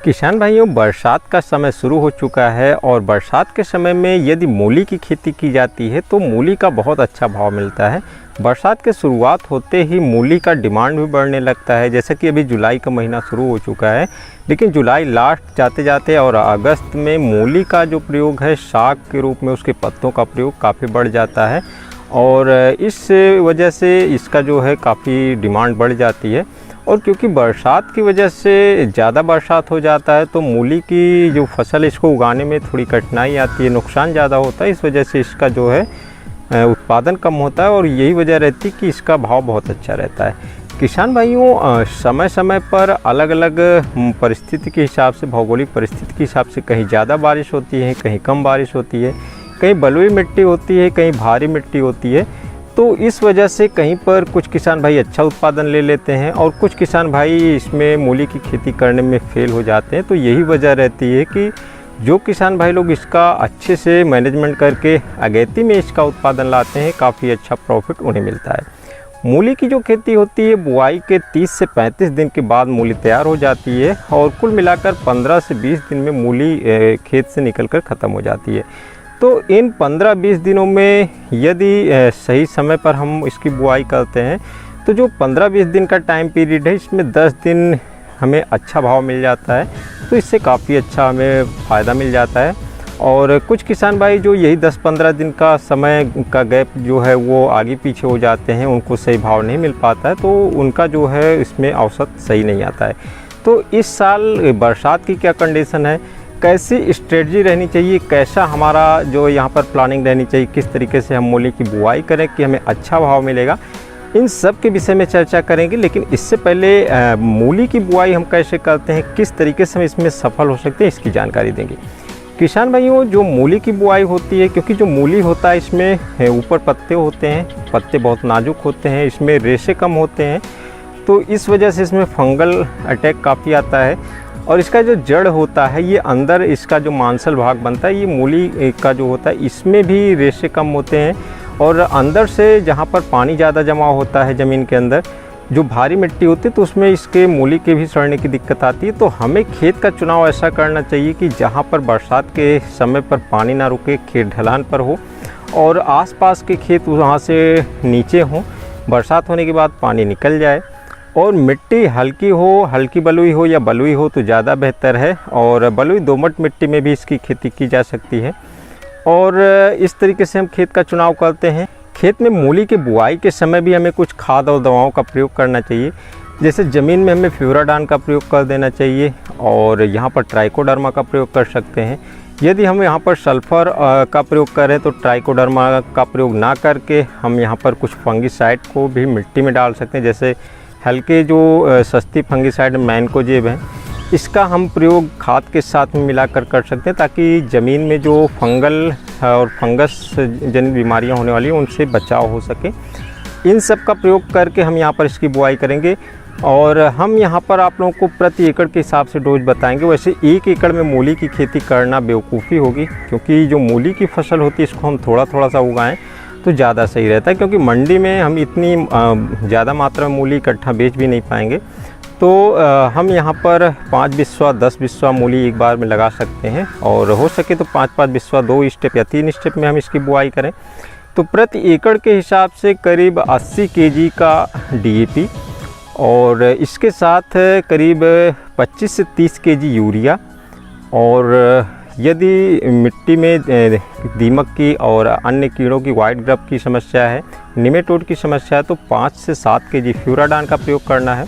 किसान भाइयों, बरसात का समय शुरू हो चुका है और बरसात के समय में यदि मूली की खेती की जाती है तो मूली का बहुत अच्छा भाव मिलता है। बरसात के शुरुआत होते ही मूली का डिमांड भी बढ़ने लगता है। जैसे कि अभी जुलाई का महीना शुरू हो चुका है, लेकिन जुलाई लास्ट जाते जाते और अगस्त में मूली का जो प्रयोग है साग के रूप में उसके पत्तों का प्रयोग काफ़ी बढ़ जाता है और इस वजह से इसका जो है काफ़ी डिमांड बढ़ जाती है। और क्योंकि बरसात की वजह से ज़्यादा बरसात हो जाता है तो मूली की जो फसल इसको उगाने में थोड़ी कठिनाई आती है, नुकसान ज़्यादा होता है। इस वजह से इसका जो है उत्पादन कम होता है और यही वजह रहती है कि इसका भाव बहुत अच्छा रहता है। किसान भाइयों, समय समय पर अलग अलग परिस्थिति के हिसाब से, भौगोलिक परिस्थिति के हिसाब से कहीं ज़्यादा बारिश होती है, कहीं कम बारिश होती है, कहीं बलुई मिट्टी होती है, कहीं भारी मिट्टी होती है। तो इस वजह से कहीं पर कुछ किसान भाई अच्छा उत्पादन ले लेते हैं और कुछ किसान भाई इसमें मूली की खेती करने में फेल हो जाते हैं। तो यही वजह रहती है कि जो किसान भाई लोग इसका अच्छे से मैनेजमेंट करके अगेती में इसका उत्पादन लाते हैं, काफ़ी अच्छा प्रॉफिट उन्हें मिलता है। मूली की जो खेती होती है, बुआई के 30 से 35 दिन के बाद मूली तैयार हो जाती है और कुल मिलाकर 15 से 20 दिन में मूली खेत से निकलकर ख़त्म हो जाती है। तो इन 15-20 दिनों में यदि सही समय पर हम इसकी बुआई करते हैं तो जो 15-20 दिन का टाइम पीरियड है, इसमें 10 दिन हमें अच्छा भाव मिल जाता है। तो इससे काफ़ी अच्छा हमें फ़ायदा मिल जाता है। और कुछ किसान भाई जो यही 10-15 दिन का समय का गैप जो है वो आगे पीछे हो जाते हैं, उनको सही भाव नहीं मिल पाता है, तो उनका जो है इसमें औसत सही नहीं आता है। तो इस साल बरसात की क्या कंडीशन है, कैसी स्ट्रेटजी रहनी चाहिए, कैसा हमारा जो यहाँ पर प्लानिंग रहनी चाहिए, किस तरीके से हम मूली की बुआई करें कि हमें अच्छा भाव मिलेगा, इन सब के विषय में चर्चा करेंगे। लेकिन इससे पहले मूली की बुआई हम कैसे करते हैं, किस तरीके से हम इसमें सफल हो सकते हैं, इसकी जानकारी देंगे। किसान भाइयों, जो मूली की बुआई होती है, क्योंकि जो मूली होता है इसमें ऊपर पत्ते होते हैं, पत्ते बहुत नाजुक होते हैं, इसमें रेशे कम होते हैं, तो इस वजह से इसमें फंगल अटैक काफ़ी आता है। और इसका जो जड़ होता है, ये अंदर इसका जो मांसल भाग बनता है, ये मूली का जो होता है, इसमें भी रेशे कम होते हैं। और अंदर से जहाँ पर पानी ज़्यादा जमा होता है ज़मीन के अंदर, जो भारी मिट्टी होती है, तो उसमें इसके मूली के भी सड़ने की दिक्कत आती है। तो हमें खेत का चुनाव ऐसा करना चाहिए कि जहाँ पर बरसात के समय पर पानी ना रुके, खेत ढलान पर हो और आसपास के खेत वहाँ से नीचे हों, बरसात होने के बाद पानी निकल जाए और मिट्टी हल्की हो, हल्की बलुई हो या बलुई हो तो ज़्यादा बेहतर है। और बलुई दोमट मिट्टी में भी इसकी खेती की जा सकती है और इस तरीके से हम खेत का चुनाव करते हैं। खेत में मूली की बुआई के समय भी हमें कुछ खाद और दवाओं का प्रयोग करना चाहिए। जैसे ज़मीन में हमें फ्यूराडान का प्रयोग कर देना चाहिए और यहाँ पर ट्राइकोडर्मा का प्रयोग कर सकते हैं। यदि हम यहाँ पर सल्फ़र का प्रयोग करें तो ट्राइकोडर्मा का प्रयोग ना करके हम यहाँ पर कुछ फंगिसाइड को भी मिट्टी में डाल सकते हैं। जैसे हल्के जो सस्ती फंगिसाइड मैनकोजेब है, इसका हम प्रयोग खाद के साथ में मिलाकर कर सकते हैं, ताकि ज़मीन में जो फंगल और फंगस जनित बीमारियां होने वाली हैं उनसे बचाव हो सके। इन सब का प्रयोग करके हम यहाँ पर इसकी बुआई करेंगे और हम यहाँ पर आप लोगों को प्रति एकड़ के हिसाब से डोज बताएंगे। वैसे 1 एकड़ में मूली की खेती करना बेवकूफ़ी होगी, क्योंकि जो मूली की फसल होती है इसको हम थोड़ा थोड़ा सा उगाएँ तो ज़्यादा सही रहता है, क्योंकि मंडी में हम इतनी ज़्यादा मात्रा में मूली इकट्ठा बेच भी नहीं पाएंगे। तो हम यहाँ पर 5 बिस्वा 10 बिस्वा मूली एक बार में लगा सकते हैं और हो सके तो 5-5 बिस्वा 2 स्टेप या 3 स्टेप में हम इसकी बुआई करें तो प्रति एकड़ के हिसाब से करीब 80 केजी का DAP और इसके साथ करीब 25 से 30 केजी यूरिया। और यदि मिट्टी में दीमक की और अन्य कीड़ों की, वाइट ग्रब की समस्या है, निमेटोड की समस्या है, तो 5 से 7 केजी फ्यूराडान का प्रयोग करना है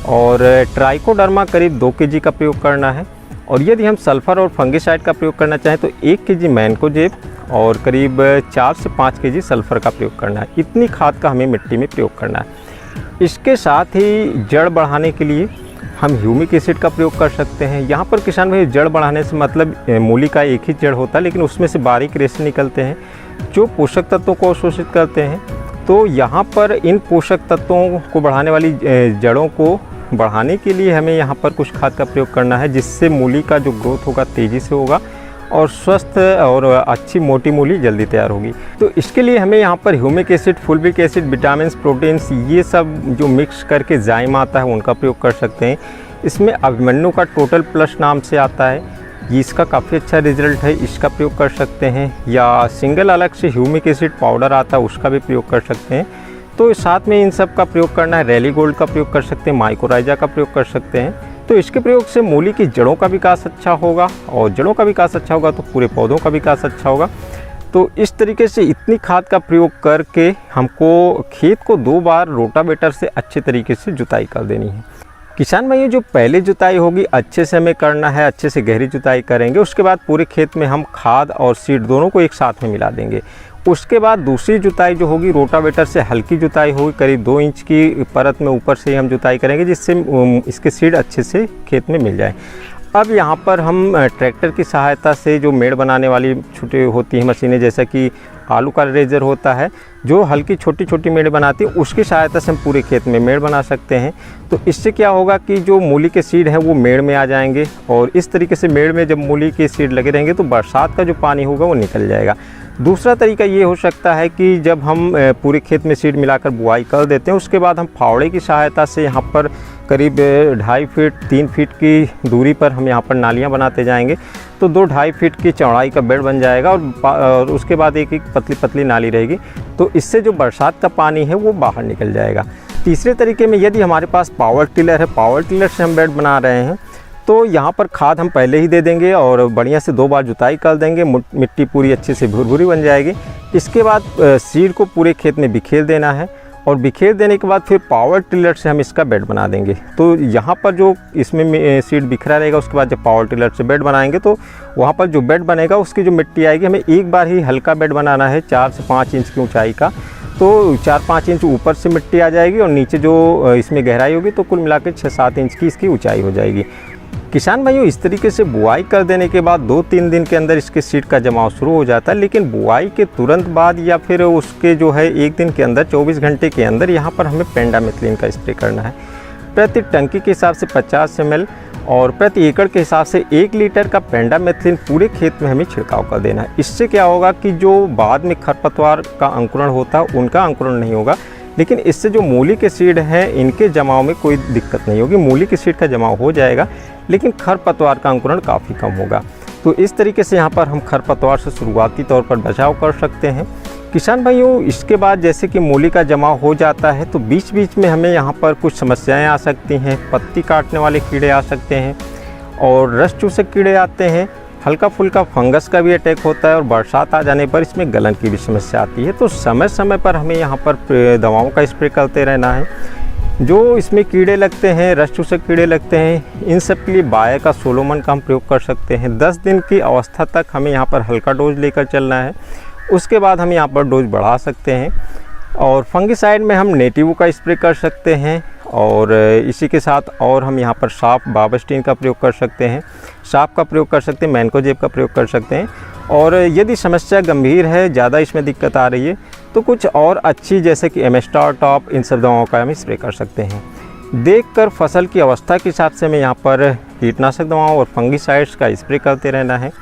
और ट्राइकोडर्मा करीब 2 केजी का प्रयोग करना है। और यदि हम सल्फ़र और फंगिसाइड का प्रयोग करना चाहें तो 1 केजी मैनकोजेब और करीब 4 से 5 केजी सल्फ़र का प्रयोग करना है। इतनी खाद का हमें मिट्टी में प्रयोग करना है। इसके साथ ही जड़ बढ़ाने के लिए हम ह्यूमिक एसिड का प्रयोग कर सकते हैं। यहाँ पर किसान भाई, जड़ बढ़ाने से मतलब मूली का एक ही जड़ होता है, लेकिन उसमें से बारीक रेशे निकलते हैं जो पोषक तत्वों को अवशोषित करते हैं। तो यहाँ पर इन पोषक तत्वों को बढ़ाने वाली जड़ों को बढ़ाने के लिए हमें यहाँ पर कुछ खाद का प्रयोग करना है, जिससे मूली का जो ग्रोथ होगा तेज़ी से होगा और स्वस्थ और अच्छी मोटी मूली जल्दी तैयार होगी। तो इसके लिए हमें यहाँ पर humic acid, fulvic acid, vitamin, proteins, ये सब जो मिक्स करके जाइम आता है उनका प्रयोग कर सकते हैं। इसमें अभिमन्यु का टोटल प्लस नाम से आता है, ये इसका काफ़ी अच्छा रिजल्ट है, इसका प्रयोग कर सकते हैं। या सिंगल अलग से ह्यूमिक एसिड पाउडर आता है, उसका भी प्रयोग कर सकते हैं। तो साथ में इन सब का प्रयोग करना है। रैली गोल्ड का प्रयोग कर सकते हैं, माइकोराइजा का प्रयोग कर सकते हैं। तो इसके प्रयोग से मूली की जड़ों का विकास अच्छा होगा, और जड़ों का विकास अच्छा होगा तो पूरे पौधों का विकास अच्छा होगा। तो इस तरीके से इतनी खाद का प्रयोग करके हमको खेत को 2 बार रोटावेटर से अच्छे तरीके से जुताई कर देनी है। किसान भाइयों, जो पहले जुताई होगी अच्छे से हमें करना है, अच्छे से गहरी जुताई करेंगे। उसके बाद पूरे खेत में हम खाद और सीड दोनों को एक साथ में मिला देंगे। उसके बाद दूसरी जुताई जो होगी रोटावेटर से हल्की जुताई होगी, करीब 2 इंच की परत में ऊपर से हम जुताई करेंगे, जिससे इसके सीड अच्छे से खेत में मिल जाए। अब यहाँ पर हम ट्रैक्टर की सहायता से जो मेड़ बनाने वाली छोटी होती है मशीनें, जैसा कि आलू का रेजर होता है जो हल्की छोटी छोटी मेड़ बनाती है, उसकी सहायता से हम पूरे खेत में मेड़ बना सकते हैं। तो इससे क्या होगा कि जो मूली के सीड हैं वो मेड़ में आ जाएंगे, और इस तरीके से मेड़ में जब मूली के सीड लगे रहेंगे तो बरसात का जो पानी होगा वो निकल जाएगा। दूसरा तरीका ये हो सकता है कि जब हम पूरे खेत में सीड मिलाकर बुआई कर देते हैं, उसके बाद हम फावड़े की सहायता से यहाँ पर करीब 2.5 फीट 3 फीट की दूरी पर हम यहाँ पर नालियाँ बनाते जाएंगे। तो 2-2.5 फीट की चौड़ाई का बेड बन जाएगा, और उसके बाद एक पतली पतली नाली रहेगी। तो इससे जो बरसात का पानी है वो बाहर निकल जाएगा। तीसरे तरीके में यदि हमारे पास पावर टिलर है, पावर टिलर से हम बेड बना रहे हैं, तो यहाँ पर खाद हम पहले ही दे देंगे और बढ़िया से 2 बार जुताई कर देंगे, मिट्टी पूरी अच्छे से भुरभुरी बन जाएगी। इसके बाद सीड को पूरे खेत में बिखेर देना है, और बिखेर देने के बाद फिर पावर टिलर से हम इसका बेड बना देंगे। तो यहाँ पर जो इसमें सीड बिखरा रहेगा, उसके बाद जब पावर टिलर से बेड बनाएंगे तो वहाँ पर जो बेड बनेगा उसकी जो मिट्टी आएगी, हमें एक बार ही हल्का बेड बनाना है 4 से 5 इंच की ऊंचाई का। तो 4-5 इंच ऊपर से मिट्टी आ जाएगी, और नीचे जो इसमें गहराई होगी तो कुल मिलाकर 6-7 इंच की इसकी ऊंचाई हो जाएगी। किसान भाइयों, इस तरीके से बुआई कर देने के बाद 2-3 दिन के अंदर इसके सीड का जमाव शुरू हो जाता है। लेकिन बुआई के तुरंत बाद या फिर उसके जो है 1 दिन के अंदर 24 घंटे के अंदर यहाँ पर हमें पेंडामिथलिन का स्प्रे करना है। प्रति टंकी के हिसाब से 50 ml और प्रति एकड़ के हिसाब से 1 लीटर का पेंडामिथलिन पूरे खेत में हमें छिड़काव कर देना है। इससे क्या होगा कि जो बाद में खरपतवार का अंकुरण होता है उनका अंकुरण नहीं होगा, लेकिन इससे जो मूली के सीड हैं इनके जमाव में कोई दिक्कत नहीं होगी। मूली के सीड का जमाव हो जाएगा, लेकिन खरपतवार का अंकुरण काफ़ी कम होगा। तो इस तरीके से यहाँ पर हम खरपतवार से शुरुआती तौर पर बचाव कर सकते हैं। किसान भाइयों, इसके बाद जैसे कि मूली का जमाव हो जाता है तो बीच बीच में हमें यहाँ पर कुछ समस्याएं आ सकती हैं। पत्ती काटने वाले कीड़े आ सकते हैं, और रस चूसक कीड़े आते हैं, हल्का फुल्का फंगस का भी अटैक होता है, और बरसात आ जाने पर इसमें गलन की भी समस्या आती है। तो समय समय पर हमें यहाँ पर दवाओं का स्प्रे करते रहना है। जो इसमें कीड़े लगते हैं, रस चूसक कीड़े लगते हैं, इन सब के लिए बायर का सोलोमन का हम प्रयोग कर सकते हैं। 10 दिन की अवस्था तक हमें यहाँ पर हल्का डोज लेकर चलना है, उसके बाद हम यहाँ पर डोज बढ़ा सकते हैं। और फंगिसाइड में हम नेटिवो का स्प्रे कर सकते हैं, और इसी के साथ और हम यहाँ पर साफ बाबस्टीन का प्रयोग कर सकते हैं, साफ का प्रयोग कर सकते हैं, मैनकोजेब का प्रयोग कर सकते हैं। और यदि समस्या गंभीर है, ज़्यादा इसमें दिक्कत आ रही है, तो कुछ और अच्छी जैसे कि एमेस्टार टॉप, इन सब दवाओं का हम स्प्रे कर सकते हैं। देखकर फसल की अवस्था के हिसाब से हमें यहाँ पर कीटनाशक दवाओं और फंगिसाइड्स का स्प्रे करते रहना है।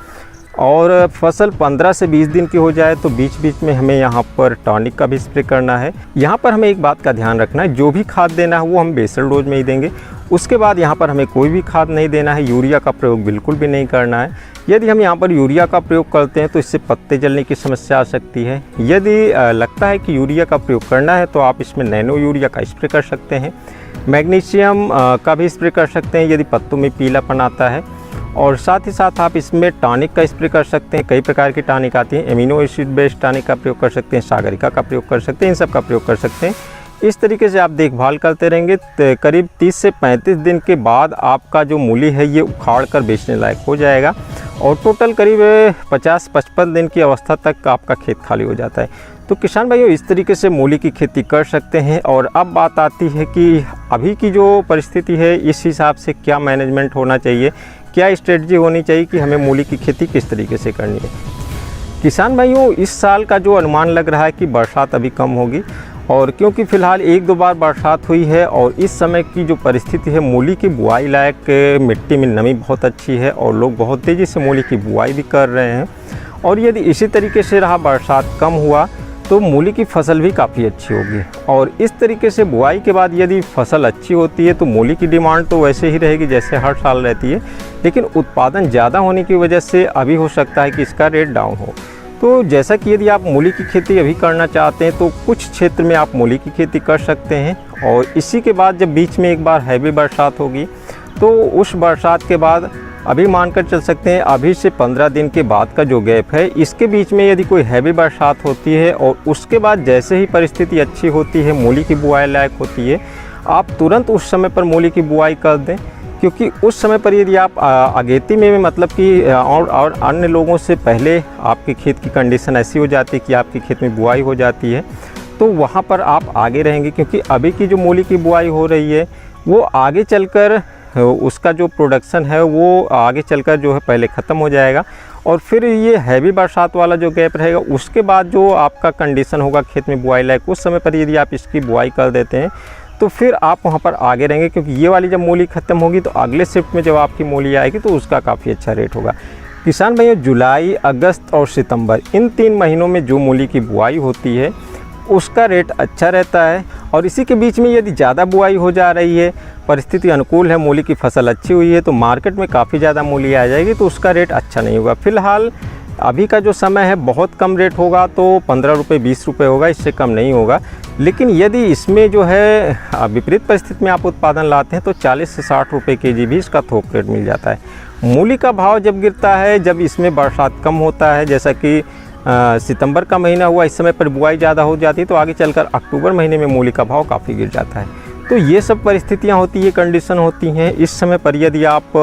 और फसल 15 से 20 दिन की हो जाए तो बीच बीच में हमें यहाँ पर टॉनिक का भी स्प्रे करना है। यहाँ पर हमें एक बात का ध्यान रखना है, जो भी खाद देना है वो हम बेसल डोज में ही देंगे। उसके बाद यहाँ पर हमें कोई भी खाद नहीं देना है, यूरिया का प्रयोग बिल्कुल भी नहीं करना है। यदि हम यहाँ पर यूरिया का प्रयोग करते हैं तो इससे पत्ते जलने की समस्या आ सकती है। यदि लगता है कि यूरिया का प्रयोग करना है तो आप इसमें नैनो यूरिया का स्प्रे कर सकते हैं। मैग्नीशियम का भी स्प्रे कर सकते हैं यदि पत्तों में पीलापन आता है। और साथ ही साथ आप इसमें टॉनिक का स्प्रे कर सकते हैं। कई प्रकार की टॉनिक आती हैं, एमिनो एसिड बेस्ड टॉनिक का प्रयोग कर सकते हैं, सागरिका का प्रयोग कर सकते हैं, इन सब का प्रयोग कर सकते हैं। इस तरीके से आप देखभाल करते रहेंगे, करीब 30 से 35 दिन के बाद आपका जो मूली है ये उखाड़ कर बेचने लायक हो जाएगा, और टोटल करीब 50-55 दिन की अवस्था तक आपका खेत खाली हो जाता है। तो किसान भाइयों, इस तरीके से मूली की खेती कर सकते हैं। और अब बात आती है कि अभी की जो परिस्थिति है इस हिसाब से क्या मैनेजमेंट होना चाहिए, क्या स्ट्रेटजी होनी चाहिए कि हमें मूली की खेती किस तरीके से करनी है। किसान भाइयों, इस साल का जो अनुमान लग रहा है कि बरसात अभी कम होगी, और क्योंकि फ़िलहाल 1-2 बार बरसात हुई है, और इस समय की जो परिस्थिति है मूली की बुआई लायक मिट्टी में नमी बहुत अच्छी है, और लोग बहुत तेज़ी से मूली की बुआई भी कर रहे हैं। और यदि इसी तरीके से रहा, बरसात कम हुआ, तो मूली की फसल भी काफ़ी अच्छी होगी। और इस तरीके से बुआई के बाद यदि फसल अच्छी होती है तो मूली की डिमांड तो वैसे ही रहेगी जैसे हर साल रहती है, लेकिन उत्पादन ज़्यादा होने की वजह से अभी हो सकता है कि इसका रेट डाउन हो। तो जैसा कि यदि आप मूली की खेती अभी करना चाहते हैं तो कुछ क्षेत्र में आप मूली की खेती कर सकते हैं, और इसी के बाद जब बीच में एक बार हैवी बरसात होगी तो उस बरसात के बाद अभी मानकर चल सकते हैं अभी से 15 दिन के बाद का जो गैप है, इसके बीच में यदि कोई हैवी बरसात होती है और उसके बाद जैसे ही परिस्थिति अच्छी होती है, मूली की बुआई लायक होती है, आप तुरंत उस समय पर मूली की बुआई कर दें। क्योंकि उस समय पर यदि आप अगेती में मतलब कि और अन्य लोगों से पहले आपके खेत की कंडीशन ऐसी हो जाती है कि आपके खेत में बुआई हो जाती है, तो वहाँ पर आप आगे रहेंगे। क्योंकि अभी की जो मूली की बुआई हो रही है वो आगे चलकर उसका जो प्रोडक्शन है वो आगे चलकर जो है पहले ख़त्म हो जाएगा, और फिर ये हैवी बरसात वाला जो गैप रहेगा उसके बाद जो आपका कंडीशन होगा खेत में बुआई लायक, उस समय पर यदि आप इसकी बुआई कर देते हैं तो फिर आप वहाँ पर आगे रहेंगे। क्योंकि ये वाली जब मूली ख़त्म होगी तो अगले शिफ्ट में जब आपकी मूली आएगी तो उसका काफ़ी अच्छा रेट होगा। किसान भाइयों, जुलाई, अगस्त और सितंबर इन 3 महीनों में जो मूली की बुआई होती है उसका रेट अच्छा रहता है। और इसी के बीच में यदि ज़्यादा बुआई हो जा रही है, परिस्थिति अनुकूल है, मूली की फसल अच्छी हुई है, तो मार्केट में काफ़ी ज़्यादा मूली आ जाएगी, तो उसका रेट अच्छा नहीं होगा। फ़िलहाल अभी का जो समय है बहुत कम रेट होगा, तो 15 रुपये 20 रुपये होगा, इससे कम नहीं होगा। लेकिन यदि इसमें जो है विपरीत परिस्थिति में आप उत्पादन लाते हैं तो 40 से 60 रुपये केजी भी इसका थोक रेट मिल जाता है। मूली का भाव जब गिरता है, जब इसमें बरसात कम होता है, जैसा कि सितंबर का महीना हुआ, इस समय पर बुआई ज़्यादा हो जाती है, तो आगे चलकर अक्टूबर महीने में मूली का भाव काफ़ी गिर जाता है। तो ये सब परिस्थितियाँ होती है, कंडीशन होती हैं। इस समय पर यदि आप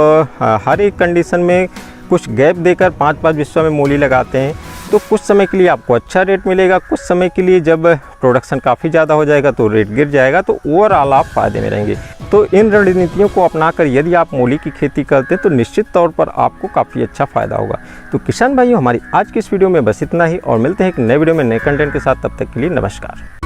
हर एक कंडीशन में कुछ गैप देकर 5-5 बिस्वा में मूली लगाते हैं तो कुछ समय के लिए आपको अच्छा रेट मिलेगा, कुछ समय के लिए जब प्रोडक्शन काफ़ी ज़्यादा हो जाएगा तो रेट गिर जाएगा, तो ओवरऑल आप फ़ायदे में रहेंगे। तो इन रणनीतियों को अपनाकर यदि आप मूली की खेती करते हैं तो निश्चित तौर पर आपको काफ़ी अच्छा फ़ायदा होगा। तो किसान भाइयों, हमारी आज की इस वीडियो में बस इतना ही, और मिलते हैं एक नए वीडियो में नए कंटेंट के साथ। तब तक के लिए नमस्कार।